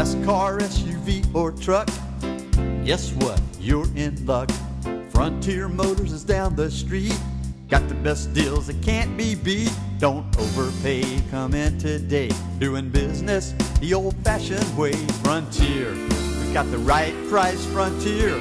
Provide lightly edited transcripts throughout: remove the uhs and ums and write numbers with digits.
best car, SUV, or truck, guess what? You're in luck. Frontier Motors is down the street. Got the best deals that can't be beat. Don't overpay, come in today. Doing business the old-fashioned way. Frontier, we got the right price. Frontier,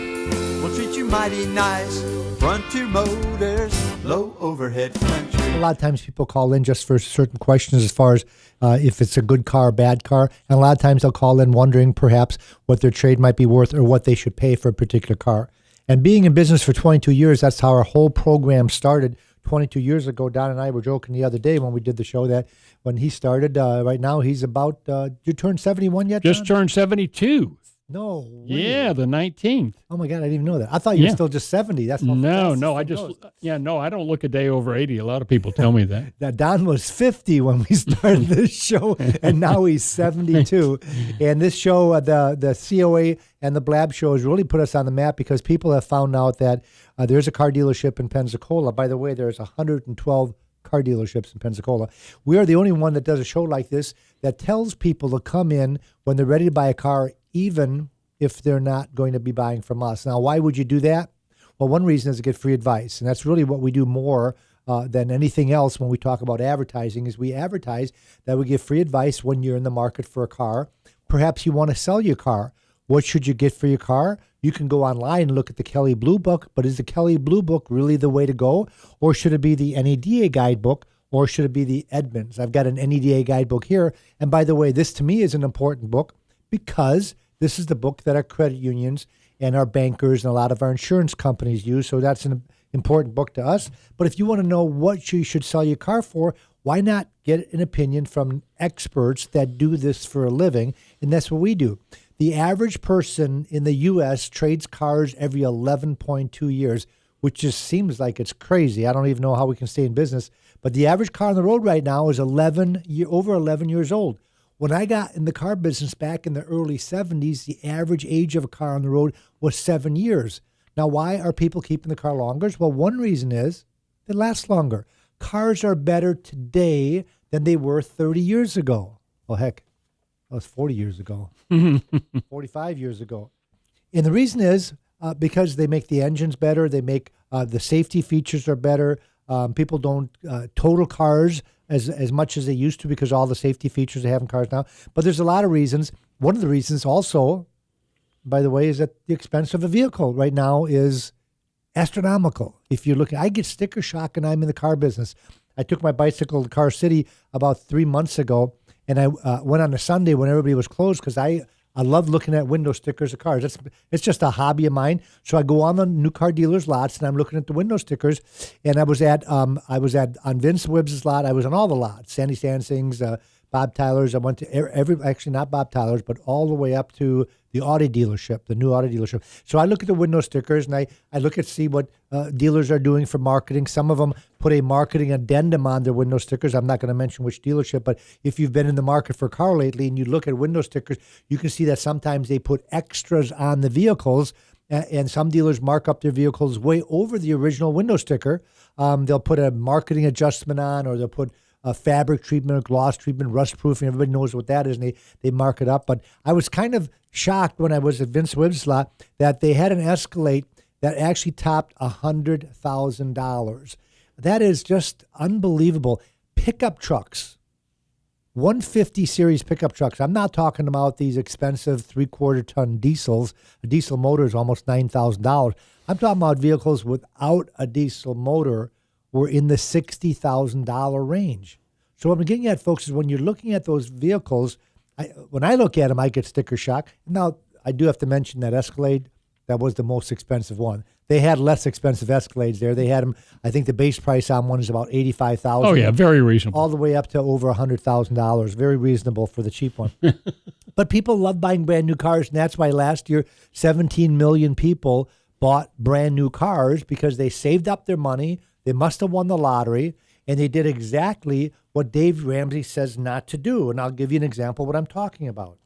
we'll treat you mighty nice. Frontier Motors, low overhead country. A lot of times people call in just for certain questions as far as if it's a good car or bad car. And a lot of times they'll call in wondering perhaps what their trade might be worth or what they should pay for a particular car. And being in business for 22 years, that's how our whole program started. 22 years ago, Don and I were joking the other day when we did the show that when he started, right now he's about, you turned 71 yet, Don? Just turned 72. No way. Yeah, the 19th. Oh my God, I didn't even know that. I thought you were still just 70. That's how No, I don't look a day over 80. A lot of people tell me that. Now, Don was 50 when we started this show, and now he's 72. And this show, the COA and the Blab show has really put us on the map because people have found out that there's a car dealership in Pensacola. By the way, there's 112 car dealerships in Pensacola. We are the only one that does a show like this that tells people to come in when they're ready to buy a car, even if they're not going to be buying from us. Now, why would you do that? Well, one reason is to get free advice, and that's really what we do more than anything else when we talk about advertising is we advertise that we give free advice when you're in the market for a car. Perhaps you want to sell your car. What should you get for your car? You can go online and look at the Kelley Blue Book, but is the Kelley Blue Book really the way to go? Or should it be the NADA guidebook? Or should it be the Edmunds? I've got an NADA guidebook here. And by the way, this to me is an important book because this is the book that our credit unions and our bankers and a lot of our insurance companies use. So that's an important book to us. But if you want to know what you should sell your car for, why not get an opinion from experts that do this for a living? And that's what we do. The average person in the U.S. trades cars every 11.2 years, which just seems like it's crazy. I don't even know how we can stay in business. But the average car on the road right now is over 11 years old. When I got in the car business back in the early 70s, the average age of a car on the road was 7 years. Now, why are people keeping the car longer? Well, one reason is they last longer. Cars are better today than they were 30 years ago. Well, heck, that was 40 years ago, 45 years ago. And the reason is because they make the engines better. They make the safety features are better. People don't total cars as much as they used to because all the safety features they have in cars now. But there's a lot of reasons. One of the reasons also, by the way, is that the expense of a vehicle right now is astronomical. If you're looking, I get sticker shock and I'm in the car business. I took my bicycle to Car City about 3 months ago, and I went on a Sunday when everybody was closed because I love looking at window stickers of cars. It's just a hobby of mine. So I go on the new car dealers' lots and I'm looking at the window stickers. And I was on Vince Wibbs' lot. I was on all the lots, Sandy Sansing's, Bob Tyler's. I went to actually not Bob Tyler's, but all the way up to the Audi dealership, the new Audi dealership. So I look at the window stickers and I look at see what dealers are doing for marketing. Some of them put a marketing addendum on their window stickers. I'm not going to mention which dealership, but if you've been in the market for a car lately and you look at window stickers, you can see that sometimes they put extras on the vehicles, and some dealers mark up their vehicles way over the original window sticker. They'll put a marketing adjustment on, or they'll put a fabric treatment or gloss treatment, rust proofing. Everybody knows what that is, and they mark it up. But I was kind of shocked when I was at Vince Wibbs' lot that they had an Escalade that actually topped $100,000. That is just unbelievable. Pickup trucks, 150 series pickup trucks. I'm not talking about these expensive 3/4-ton diesels. A diesel motor is almost $9,000. I'm talking about vehicles without a diesel motor were in the $60,000 range. So what I'm getting at, folks, is when you're looking at those vehicles, when I look at them, I get sticker shock. Now, I do have to mention that Escalade, that was the most expensive one. They had less expensive Escalades there. They had them, I think the base price on one is about $85,000. Oh, yeah, very reasonable. All the way up to over $100,000. Very reasonable for the cheap one. But people love buying brand new cars, and that's why last year 17 million people bought brand new cars because they saved up their money. They must have won the lottery, and they did exactly what Dave Ramsey says not to do. And I'll give you an example of what I'm talking about.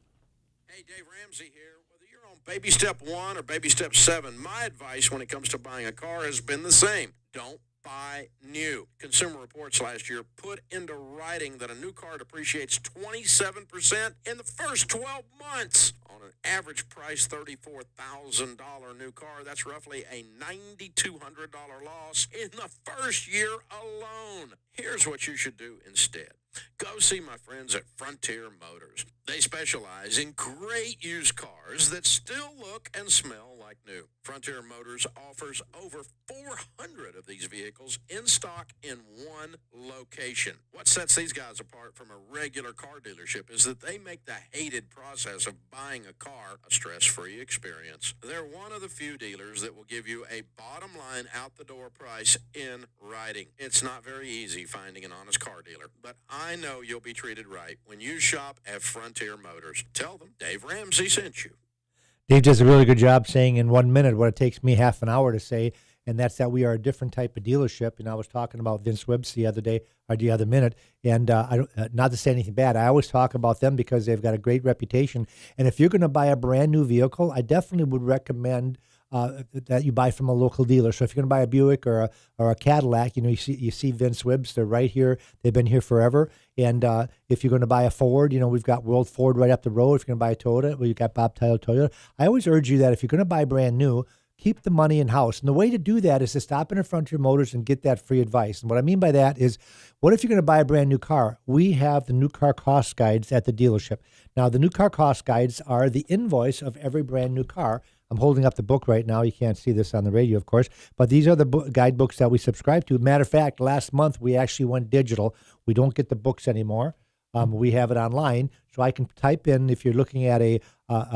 Hey, Dave Ramsey here. Whether you're on baby step 1 or baby step 7, my advice when it comes to buying a car has been the same. Don't buy new. Consumer Reports last year put into writing that a new car depreciates 27% in the first 12 months. On an average price $34,000 new car, that's roughly a $9,200 loss in the first year alone. Here's what you should do instead. Go see my friends at Frontier Motors. They specialize in great used cars that still look and smell like new. Frontier Motors offers over 400 of these vehicles in stock in one location. What sets these guys apart from a regular car dealership is that they make the hated process of buying a car a stress-free experience. They're one of the few dealers that will give you a bottom line out-the-door price in writing. It's not very easy finding an honest car dealer, but I know you'll be treated right when you shop at Frontier Motors. Tell them Dave Ramsey sent you. Dave does a really good job saying in 1 minute what it takes me half an hour to say, and that's that we are a different type of dealership. And I was talking about Vince Wibbs the other day, or the other minute, and I don't, not to say anything bad. I always talk about them because they've got a great reputation. And if you're going to buy a brand new vehicle, I definitely would recommend that you buy from a local dealer. So if you're going to buy a Buick or a Cadillac, you see Vince Wibbs. They're right here. They've been here forever. And if you're going to buy a Ford, we've got World Ford right up the road. If you're going to buy a Toyota, well, you've got Bob Tyler Toyota. I always urge you that if you're going to buy brand new, keep the money in house. And the way to do that is to stop in at Frontier Motors and get that free advice. And what I mean by that is, what if you're going to buy a brand new car? We have the new car cost guides at the dealership. Now, the new car cost guides are the invoice of every brand new car. I'm holding up the book right now. You can't see this on the radio, of course, but these are the guidebooks that we subscribe to. Matter of fact, last month we actually went digital. We don't get the books anymore. We have it online, so I can type in, if you're looking at a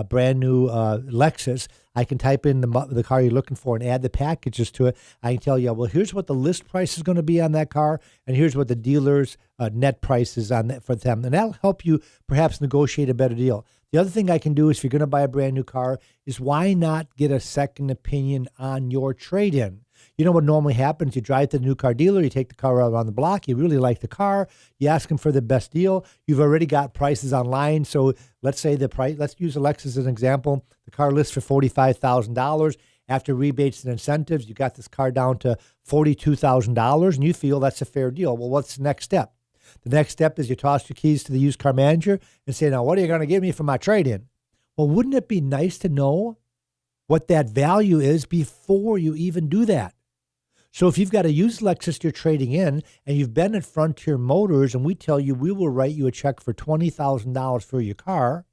brand new Lexus, I can type in the car you're looking for and add the packages to it. I can tell you, well, here's what the list price is going to be on that car, and here's what the dealer's net price is on that for them, and that'll help you perhaps negotiate a better deal. The other thing I can do is, if you're going to buy a brand new car, is why not get a second opinion on your trade-in? You know what normally happens? You drive to the new car dealer, you take the car out on the block, you really like the car, you ask them for the best deal. You've already got prices online. So let's say the price, let's use a Lexus as an example. The car lists for $45,000. After rebates and incentives, you got this car down to $42,000, and you feel that's a fair deal. Well, what's the next step? The next step is you toss your keys to the used car manager and say, now, what are you going to give me for my trade-in? Well, wouldn't it be nice to know what that value is before you even do that? So if you've got a used Lexus you're trading in, and you've been at Frontier Motors, and we tell you we will write you a check for $20,000 for your car,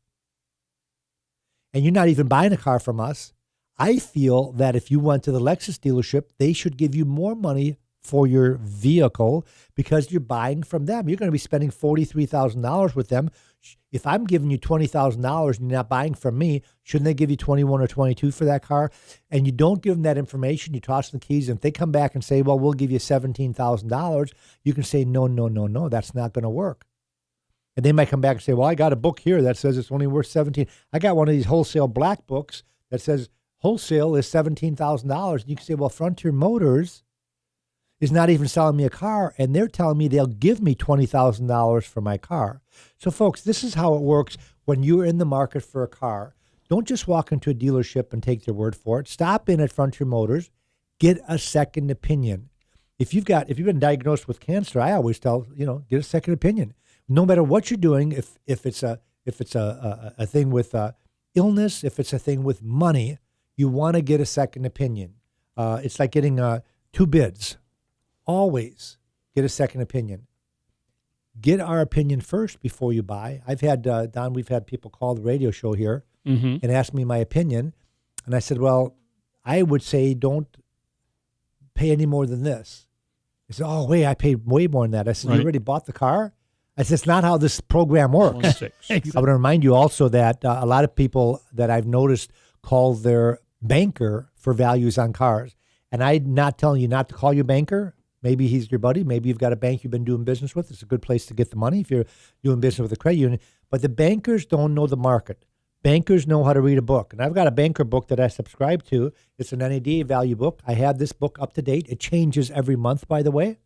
and you're not even buying a car from us, I feel that if you went to the Lexus dealership, they should give you more money for your vehicle because you're buying from them. You're going to be spending $43,000 with them. If I'm giving you $20,000 and you're not buying from me, shouldn't they give you 21 or 22 for that car? And you don't give them that information. You toss them the keys, and if they come back and say, well, we'll give you $17,000, you can say, no, that's not going to work. And they might come back and say, well, I got a book here that says it's only worth $17,000. I got one of these wholesale black books that says wholesale is $17,000. And you can say, well, Frontier Motors is not even selling me a car, and they're telling me they'll give me $20,000 for my car. So, folks, this is how it works when you're in the market for a car. Don't just walk into a dealership and take their word for it. Stop in at Frontier Motors. Get a second opinion. If you've been diagnosed with cancer, I always tell, get a second opinion. No matter what you're doing, if it's a thing with illness, if it's a thing with money, you want to get a second opinion. It's like getting two bids. Always get a second opinion. Get our opinion first before you buy. I've had, Don, we've had people call the radio show here and ask me my opinion. And I said, well, I would say don't pay any more than this. He said, oh, wait, I paid way more than that. I said, You already bought the car? I said, it's not how this program works. I would remind you also that a lot of people that I've noticed call their banker for values on cars. And I'm not telling you not to call your banker. Maybe he's your buddy. Maybe you've got a bank you've been doing business with. It's a good place to get the money if you're doing business with a credit union. But the bankers don't know the market. Bankers know how to read a book. And I've got a banker book that I subscribe to. It's an NADA value book. I have this book up to date. It changes every month, by the way.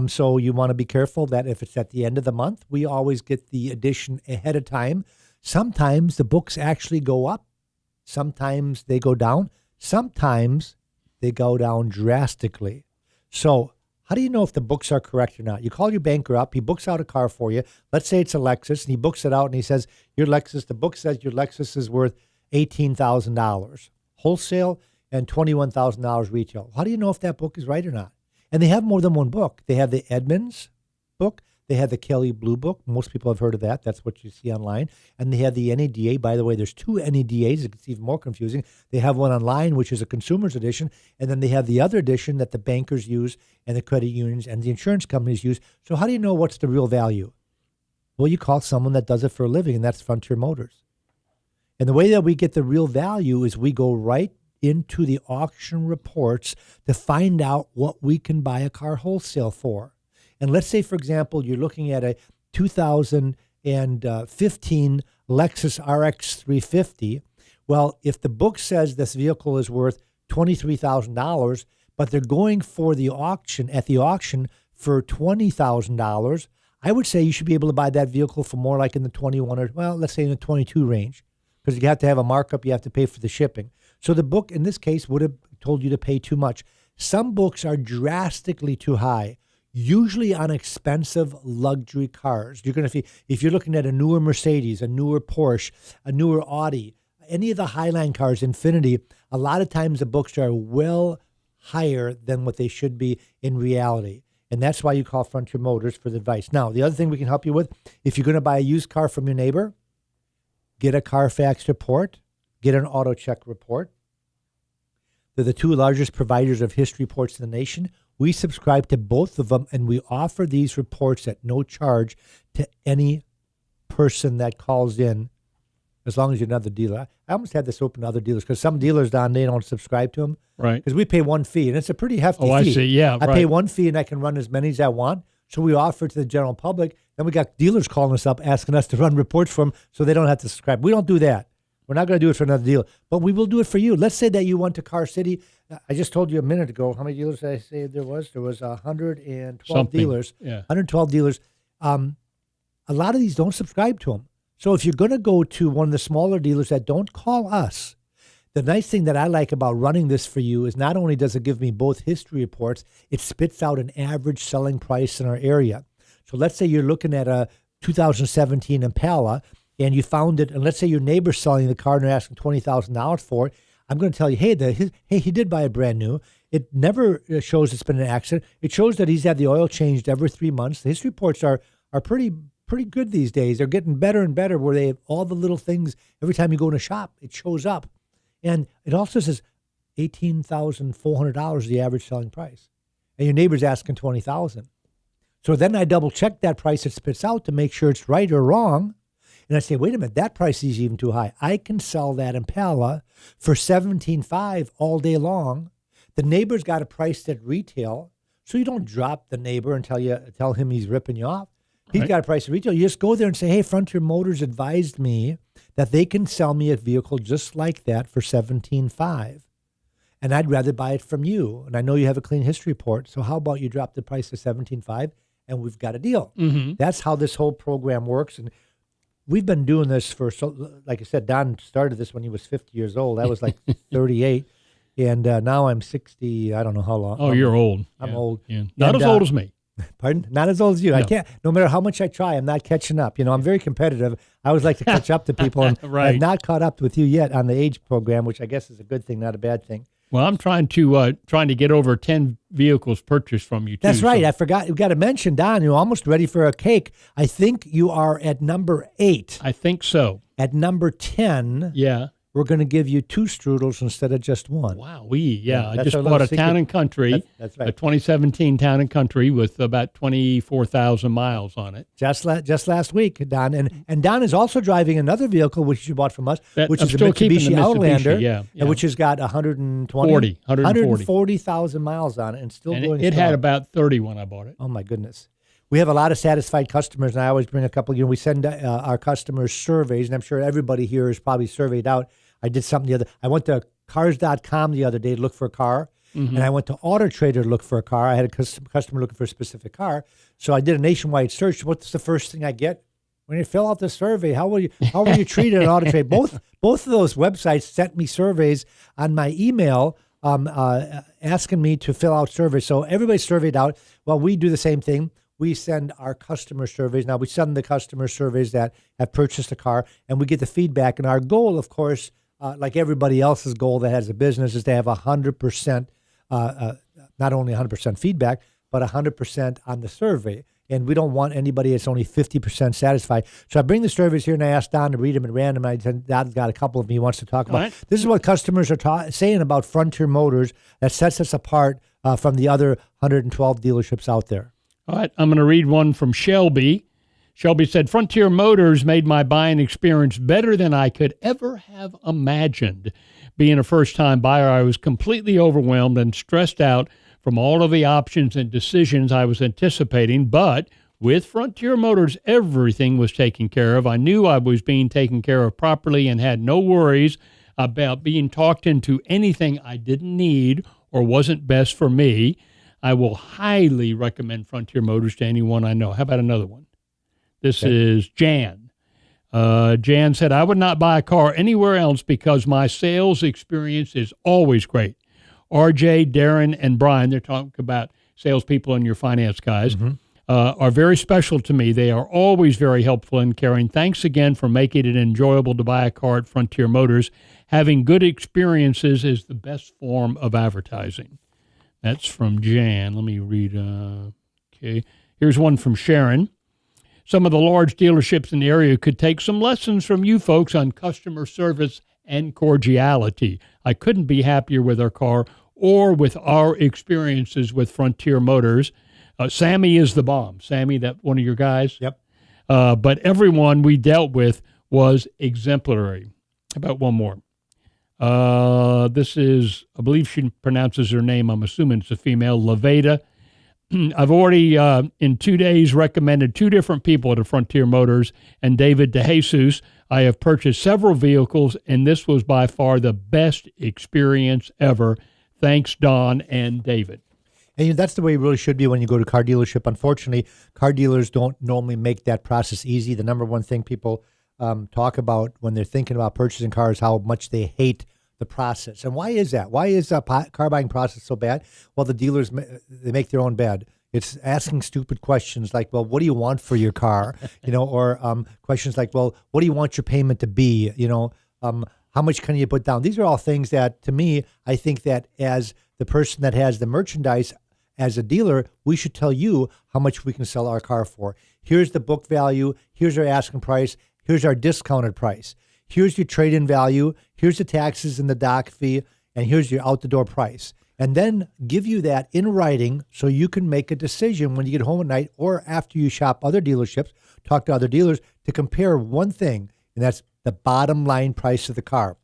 So you want to be careful that if it's at the end of the month, we always get the edition ahead of time. Sometimes the books actually go up. Sometimes they go down. Sometimes they go down drastically. So How do you know if the books are correct or not? You call your banker up, he books out a car for you. Let's say it's a Lexus, and he books it out and he says, your Lexus, the book says your Lexus is worth $18,000 wholesale and $21,000 retail. How do you know if that book is right or not? And they have more than one book. They have the Edmunds book. They have the Kelly Blue Book. Most people have heard of that. That's what you see online. And they have the NADA. By the way, there's two NADAs. It's even more confusing. They have one online, which is a consumer's edition. And then they have the other edition that the bankers use and the credit unions and the insurance companies use. So how do you know what's the real value? Well, you call someone that does it for a living, and that's Frontier Motors. And the way that we get the real value is we go right into the auction reports to find out what we can buy a car wholesale for. And let's say, for example, you're looking at a 2015 Lexus RX 350. Well, if the book says this vehicle is worth $23,000, but they're going for the auction for $20,000, I would say you should be able to buy that vehicle for more like in the 21 or, well, let's say in the 22 range, because you have to have a markup, you have to pay for the shipping. So the book in this case would have told you to pay too much. Some books are drastically too high. Usually on expensive luxury cars. You're going to, if you're looking at a newer Mercedes, a newer Porsche, a newer Audi, any of the Highline cars, Infiniti, a lot of times the books are well higher than what they should be in reality. And that's why you call Frontier Motors for the advice. Now, the other thing we can help you with, if you're going to buy a used car from your neighbor, get a Carfax report, get an auto check report. They're the two largest providers of history reports in the nation. We subscribe to both of them, and we offer these reports at no charge to any person that calls in, as long as you're another dealer. I almost had this open to other dealers because some dealers, Don, they don't subscribe to them. Right. Because we pay one fee, and it's a pretty hefty fee. Oh, I see. Yeah, I pay one fee, and I can run as many as I want. So we offer it to the general public. Then we got dealers calling us up asking us to run reports for them so they don't have to subscribe. We don't do that. We're not going to do it for another dealer, but we will do it for you. Let's say that you went to Car City. I just told you a minute ago how many dealers did I say there was? There was 112 dealers. Yeah. 112 dealers. A lot of these don't subscribe to them. So if you're going to go to one of the smaller dealers that don't call us, the nice thing that I like about running this for you is not only does it give me both history reports, it spits out an average selling price in our area. So let's say you're looking at a 2017 Impala, and you found it, and let's say your neighbor's selling the car and they're asking $20,000 for it, I'm going to tell you, hey, he did buy it brand new. It never shows it's been an accident. It shows that he's had the oil changed every 3 months. The history reports are pretty good these days. They're getting better and better where they have all the little things. Every time you go in a shop, it shows up. And it also says $18,400 is the average selling price. And your neighbor's asking $20,000. So then I double check that price it spits out to make sure it's right or wrong. And I say, wait a minute, that price is even too high. I can sell that Impala for $17,500 all day long. The neighbor's got it priced at retail, so you don't drop the neighbor and tell him he's ripping you off. He's got a price at retail. You just go there and say, hey, Frontier Motors advised me that they can sell me a vehicle just like that for $17,500. And I'd rather buy it from you. And I know you have a clean history report, so how about you drop the price to $17,500 and we've got a deal. Mm-hmm. That's how this whole program works. And we've been doing this for, like I said, Don started this when he was 50 years old. I was like 38. And now I'm 60, I don't know how long. Oh, you're old. I'm old. Yeah. Not as old as me. Pardon? Not as old as you. No. I can't, no matter how much I try, I'm not catching up. You know, I'm very competitive. I always like to catch up to people. And Right. I've not caught up with you yet on the age program, which I guess is a good thing, not a bad thing. Well, I'm trying to get over 10 vehicles purchased from you, too. That's right. So. I forgot. We've got to mention, Don, you're almost ready for a cake. I think you are at number 8. I think so. At number 10, yeah, we're going to give you 2 strudels instead of just one. Wow. I just our bought a secret. Town and Country. That's right. A 2017 Town and Country with about 24,000 miles on it. Just last week, Don. And Don is also driving another vehicle, which you bought from us, which is a still keeping Mitsubishi the Mitsubishi, Outlander, yeah. which has got 140,000 miles on it and still And going it strong. had about 30 when I bought it. Oh, my goodness. We have a lot of satisfied customers, and I always bring a couple. We send our customers surveys, and I'm sure everybody here is probably surveyed out. I did something I went to cars.com the other day to look for a car, and I went to Auto Trader to look for a car. I had a customer looking for a specific car, so I did a nationwide search. What's the first thing I get? When you fill out the survey, how were you treated at Auto Trader? Both of those websites sent me surveys on my email asking me to fill out surveys. So everybody's surveyed out. Well, we do the same thing. We send our customer surveys. Now, we send the customer surveys that have purchased a car, and we get the feedback. And our goal, of course, like everybody else's goal that has a business, is to have 100%, not only 100% feedback, but 100% on the survey. And we don't want anybody that's only 50% satisfied. So I bring the surveys here, and I ask Don to read them at random. I said, Don's got a couple of them he wants to talk about. Right. This is what customers are saying about Frontier Motors that sets us apart from the other 112 dealerships out there. All right, I'm going to read one from Shelby. Shelby said, Frontier Motors made my buying experience better than I could ever have imagined. Being a first-time buyer, I was completely overwhelmed and stressed out from all of the options and decisions I was anticipating, but with Frontier Motors, everything was taken care of. I knew I was being taken care of properly and had no worries about being talked into anything I didn't need or wasn't best for me. I will highly recommend Frontier Motors to anyone I know. How about another one? This is Jan. Jan said, I would not buy a car anywhere else because my sales experience is always great. RJ, Darren, and Brian, they're talking about salespeople and your finance guys, are very special to me. They are always very helpful and caring. Thanks again for making it enjoyable to buy a car at Frontier Motors. Having good experiences is the best form of advertising. That's from Jan. Let me read. Okay. Here's one from Sharon. Some of the large dealerships in the area could take some lessons from you folks on customer service and cordiality. I couldn't be happier with our car or with our experiences with Frontier Motors. Sammy is the bomb. Sammy, that one of your guys? Yep. But everyone we dealt with was exemplary. How about one more? This is, I believe she pronounces her name, I'm assuming it's a female, Laveda. I've already, in 2 days, recommended 2 different people to Frontier Motors and David DeJesus. I have purchased several vehicles, and this was by far the best experience ever. Thanks, Don and David. And that's the way it really should be when you go to a car dealership. Unfortunately, car dealers don't normally make that process easy. The number one thing people talk about when they're thinking about purchasing cars, how much they hate the process. And why is that? Why is a car buying process so bad? Well, the dealers, they make their own bed. It's asking stupid questions like, well, what do you want for your car? Or questions like, well, what do you want your payment to be? How much can you put down? These are all things that, to me, I think that as the person that has the merchandise as a dealer, we should tell you how much we can sell our car for. Here's the book value. Here's our asking price. Here's our discounted price. Here's your trade-in value. Here's the taxes and the dock fee. And here's your out-the-door price. And then give you that in writing so you can make a decision when you get home at night or after you shop other dealerships, talk to other dealers, to compare one thing, and that's the bottom line price of the car.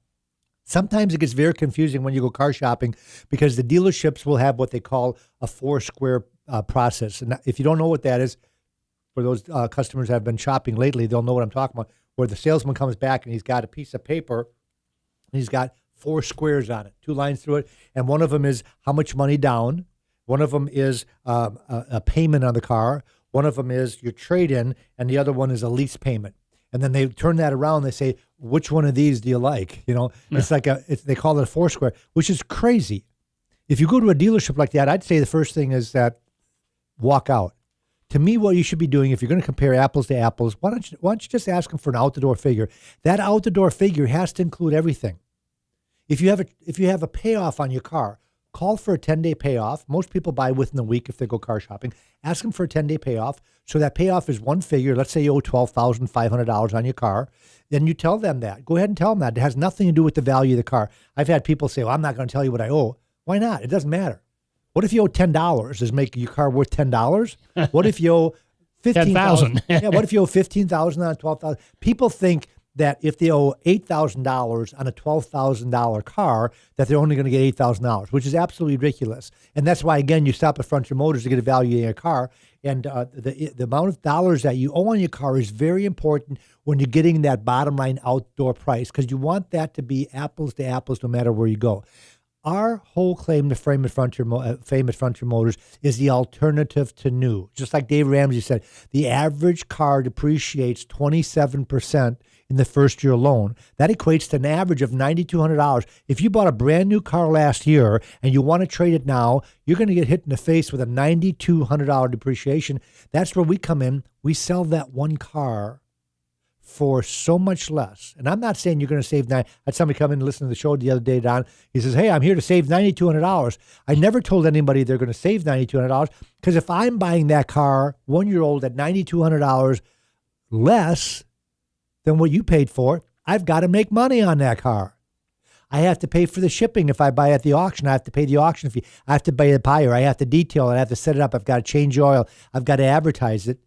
Sometimes it gets very confusing when you go car shopping because the dealerships will have what they call a 4-square process. And if you don't know what that is, for those customers that have been shopping lately, they'll know what I'm talking about, where the salesman comes back and he's got a piece of paper and he's got 4 squares on it, 2 lines through it. And one of them is how much money down. One of them is a payment on the car. One of them is your trade-in, and the other one is a lease payment. And then they turn that around. They say, which one of these do you like? It's like they call it a 4-square, which is crazy. If you go to a dealership like that, I'd say the first thing is that walk out. To me, what you should be doing, if you're going to compare apples to apples, why don't you just ask them for an out-the-door figure? That out-the-door figure has to include everything. If you have a payoff on your car, call for a 10-day payoff. Most people buy within a week if they go car shopping. Ask them for a 10-day payoff. So that payoff is one figure. Let's say you owe $12,500 on your car. Then you tell them that. Go ahead and tell them that. It has nothing to do with the value of the car. I've had people say, well, I'm not going to tell you what I owe. Why not? It doesn't matter. What if you owe $10? Does it make your car worth $10? What if you owe $15,000? Yeah, what if you owe $15,000 on $12,000? People think that if they owe $8,000 on a $12,000 car, that they're only going to get $8,000, which is absolutely ridiculous. And that's why, again, you stop at Frontier Motors to get a value in your car. And the amount of dollars that you owe on your car is very important when you're getting that bottom line outdoor price, because you want that to be apples to apples no matter where you go. Our whole claim to fame at Frontier Motors is the alternative to new. Just like Dave Ramsey said, the average car depreciates 27% in the first year alone. That equates to an average of $9,200. If you bought a brand new car last year and you want to trade it now, you're going to get hit in the face with a $9,200 depreciation. That's where we come in. We sell that one car for so much less. And I'm not saying you're going to save I had somebody come in and listen to the show the other day, Don. He says, hey, I'm here to save $9,200. I never told anybody they're going to save $9,200 because if I'm buying that car 1 year old at $9,200 less than what you paid for, I've got to make money on that car. I have to pay for the shipping. If I buy at the auction, I have to pay the auction fee. I have to pay the buyer. I have to detail it. I have to set it up. I've got to change oil. I've got to advertise it.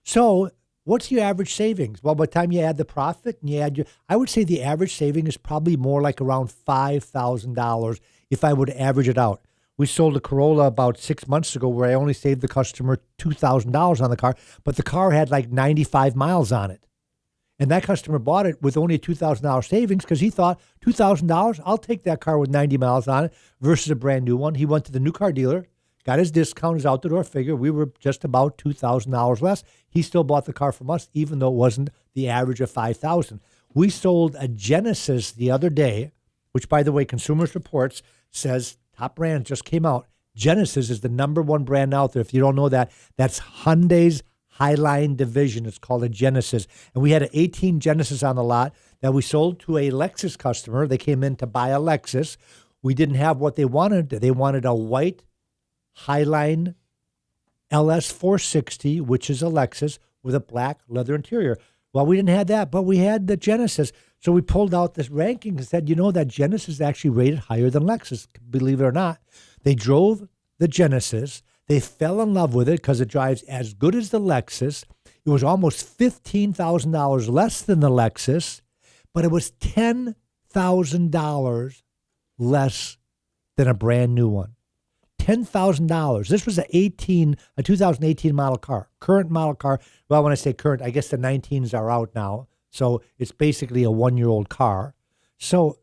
So what's your average savings? Well, by the time you add the profit and you add I would say the average saving is probably more like around $5,000 if I would average it out. We sold a Corolla about 6 months ago where I only saved the customer $2,000 on the car, but the car had like 95 miles on it. And that customer bought it with only a $2,000 savings because he thought, $2,000, I'll take that car with 90 miles on it versus a brand new one. He went to the new car dealer, got his discount, his out-the-door figure. We were just about $2,000 less. He still bought the car from us, even though it wasn't the average of $5,000. We sold a Genesis the other day, which, by the way, Consumers Reports says top brand just came out. Genesis is the number one brand out there. If you don't know that, that's Hyundai's Highline division. It's called a Genesis. And we had an 18 Genesis on the lot that we sold to a Lexus customer. They came in to buy a Lexus. We didn't have what they wanted. They wanted a white Highline LS 460, which is a Lexus with a black leather interior. Well, we didn't have that, but we had the Genesis. So we pulled out this ranking and said, that Genesis is actually rated higher than Lexus, believe it or not. They drove the Genesis. They fell in love with it because it drives as good as the Lexus. It was almost $15,000 less than the Lexus, but it was $10,000 less than a brand new one. $10,000. This was a 2018 model car, current model car. Well, when I say current, I guess the 19s are out now. So it's basically a 1-year-old car. So,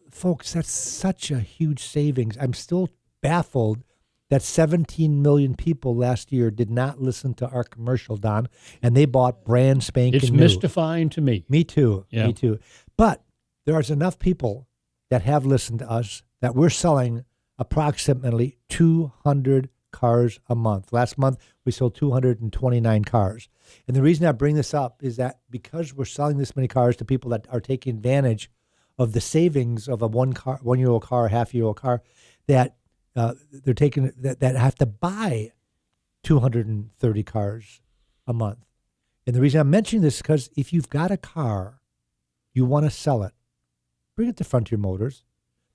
folks, that's such a huge savings. I'm still baffled that 17 million people last year did not listen to our commercial, Don, and they bought brand spanking It's new. mystifying to me. Me too. Yeah. Me too. But there's enough people that have listened to us that we're selling approximately 200 cars a month. Last month, we sold 229 cars. And the reason I bring this up is that because we're selling this many cars to people that are taking advantage of the savings of a 1-year-old car, a half-year-old car, that they're taking that have to buy 230 cars a month. And the reason I'm mentioning this is because if you've got a car, you want to sell it, bring it to Frontier Motors.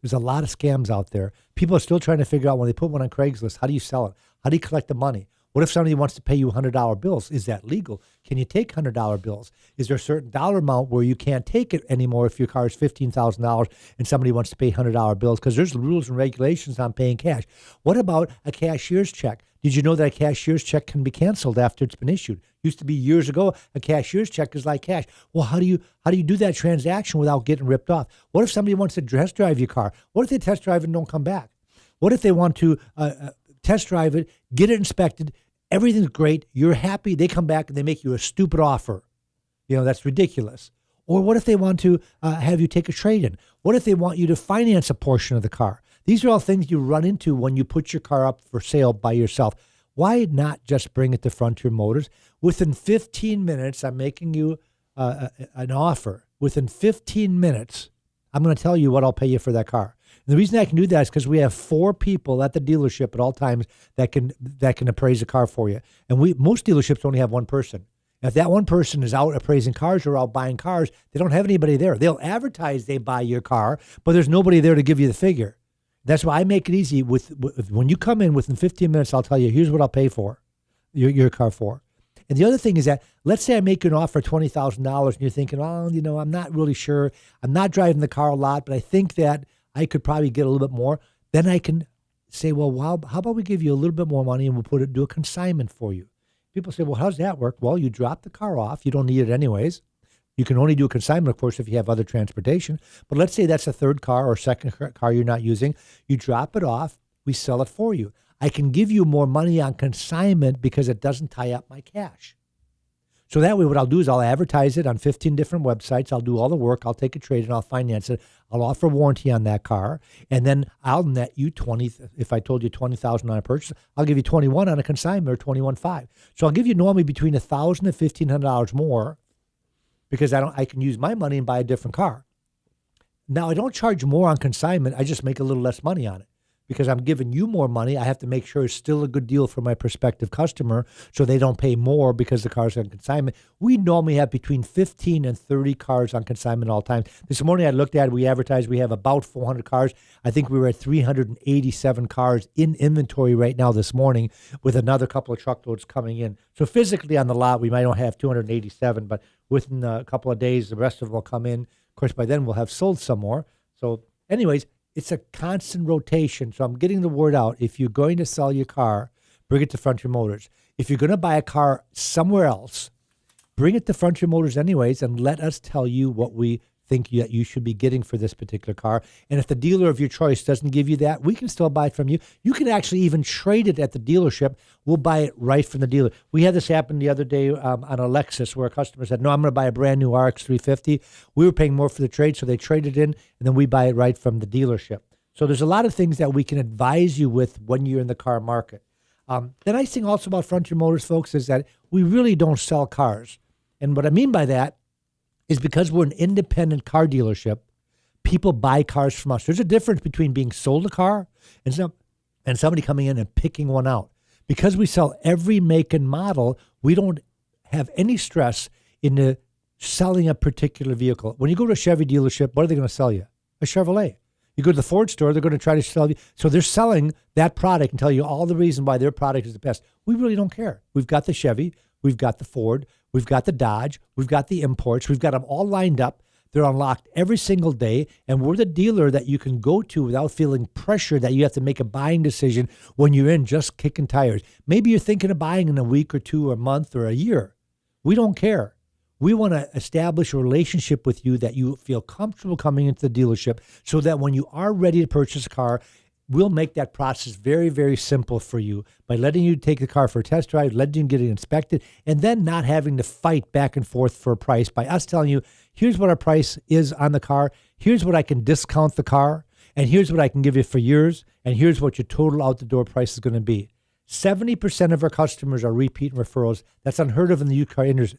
There's a lot of scams out there. People are still trying to figure out when they put one on Craigslist, how do you sell it? How do you collect the money? What if somebody wants to pay you $100 bills? Is that legal? Can you take $100 bills? Is there a certain dollar amount where you can't take it anymore if your car is $15,000 and somebody wants to pay $100 bills? Because there's rules and regulations on paying cash. What about a cashier's check? Did you know that a cashier's check can be canceled after it's been issued? Used to be years ago, a cashier's check is like cash. Well, how do you do that transaction without getting ripped off? What if somebody wants to test drive your car? What if they test drive it and don't come back? What if they want to test drive it, get it inspected, everything's great, you're happy, they come back and they make you a stupid offer? That's ridiculous. Or what if they want to have you take a trade-in? What if they want you to finance a portion of the car? These are all things you run into when you put your car up for sale by yourself. Why not just bring it to Frontier Motors? Within 15 minutes, I'm making you an offer. Within 15 minutes, I'm going to tell you what I'll pay you for that car. And the reason I can do that is because we have 4 people at the dealership at all times that can appraise a car for you. And most dealerships only have one person. If that one person is out appraising cars or out buying cars, they don't have anybody there. They'll advertise they buy your car, but there's nobody there to give you the figure. That's why I make it easy. When you come in within 15 minutes, I'll tell you, here's what I'll pay for your car for. And the other thing is that, let's say I make you an offer of $20,000 and you're thinking, well, I'm not really sure. I'm not driving the car a lot, but I think that I could probably get a little bit more. Then I can say, well, how about we give you a little bit more money and we'll do a consignment for you. People say, well, how does that work? Well, you drop the car off. You don't need it anyways. You can only do a consignment, of course, if you have other transportation. But let's say that's a third car or second car you're not using. You drop it off. We sell it for you. I can give you more money on consignment because it doesn't tie up my cash. So that way, what I'll do is I'll advertise it on 15 different websites. I'll do all the work. I'll take a trade and I'll finance it. I'll offer warranty on that car, and then I'll net you 20. If I told you 20,000 on a purchase, I'll give you 21 on a consignment or 21.5. So I'll give you normally between $1,000 and $1,500 more because I can use my money and buy a different car. Now I don't charge more on consignment. I just make a little less money on it. Because I'm giving you more money, I have to make sure it's still a good deal for my prospective customer so they don't pay more because the car's on consignment. We normally have between 15 and 30 cars on consignment all the time. This morning I looked at it, we advertised we have about 400 cars. I think we were at 387 cars in inventory right now this morning with another couple of truckloads coming in. So physically on the lot, we might not have 287, but within a couple of days, the rest of them will come in. Of course, by then we'll have sold some more. So anyways, it's a constant rotation. So I'm getting the word out. If you're going to sell your car, bring it to Frontier Motors. If you're going to buy a car somewhere else, bring it to Frontier Motors anyways, and let us tell you what we think that you should be getting for this particular car. And if the dealer of your choice doesn't give you that, we can still buy it from you. You can actually even trade it at the dealership. We'll buy it right from the dealer. We had this happen the other day on a Lexus where a customer said, no, I'm going to buy a brand new RX 350. We were paying more for the trade, so they traded in, and then we buy it right from the dealership. So there's a lot of things that we can advise you with when you're in the car market. The nice thing also about Frontier Motors, folks, is that we really don't sell cars. And what I mean by that is because we're an independent car dealership, people buy cars from us. There's a difference between being sold a car and somebody coming in and picking one out. Because we sell every make and model, we don't have any stress in selling a particular vehicle. When you go to a Chevy dealership, what are they going to sell you? A Chevrolet. You go to the Ford store, they're going to try to sell you. So they're selling that product and tell you all the reason why their product is the best. We really don't care. We've got the Chevy. We've got the Ford. We've got the Dodge. We've got the imports. We've got them all lined up. They're unlocked every single day, and we're the dealer that you can go to without feeling pressure that you have to make a buying decision when you're in just kicking tires. Maybe you're thinking of buying in a week or two or a month or a year. We don't care. We want to establish a relationship with you that you feel comfortable coming into the dealership so that when you are ready to purchase a car, we'll make that process very, very simple for you by letting you take the car for a test drive, letting you get it inspected, and then not having to fight back and forth for a price by us telling you, here's what our price is on the car, here's what I can discount the car, and here's what I can give you for yours, and here's what your total out-the-door price is going to be. 70% of our customers are repeat referrals. That's unheard of in the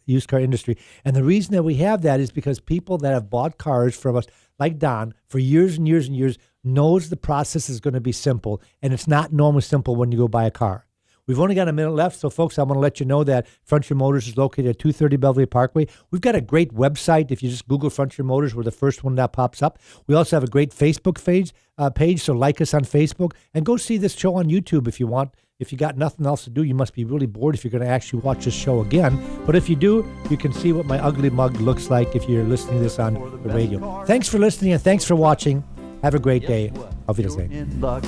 used car industry. And the reason that we have that is because people that have bought cars from us, like Don, for years and years and years, knows the process is going to be simple. And it's not normally simple when you go buy a car. We've only got a minute left, so folks, I want to let you know that Frontier Motors is located at 230 Belvedere Parkway. We've got a great website. If you just Google Frontier Motors, we're the first one that pops up. We also have a great Facebook page, so like us on Facebook. And go see this show on YouTube if you want. If you got nothing else to do, you must be really bored if you're going to actually watch this show again. But if you do, you can see what my ugly mug looks like if you're listening to this on the radio. Thanks for listening and thanks for watching. Have a great day. Auf Wiedersehen. You're in luck.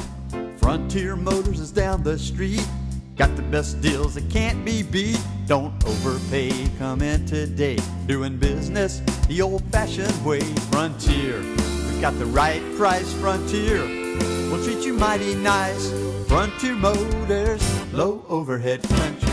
Frontier Motors is down the street. Got the best deals that can't be beat. Don't overpay. Come in today. Doing business the old-fashioned way. Frontier. We've got the right price. Frontier. We'll treat you mighty nice. Frontier Motors. Low overhead country.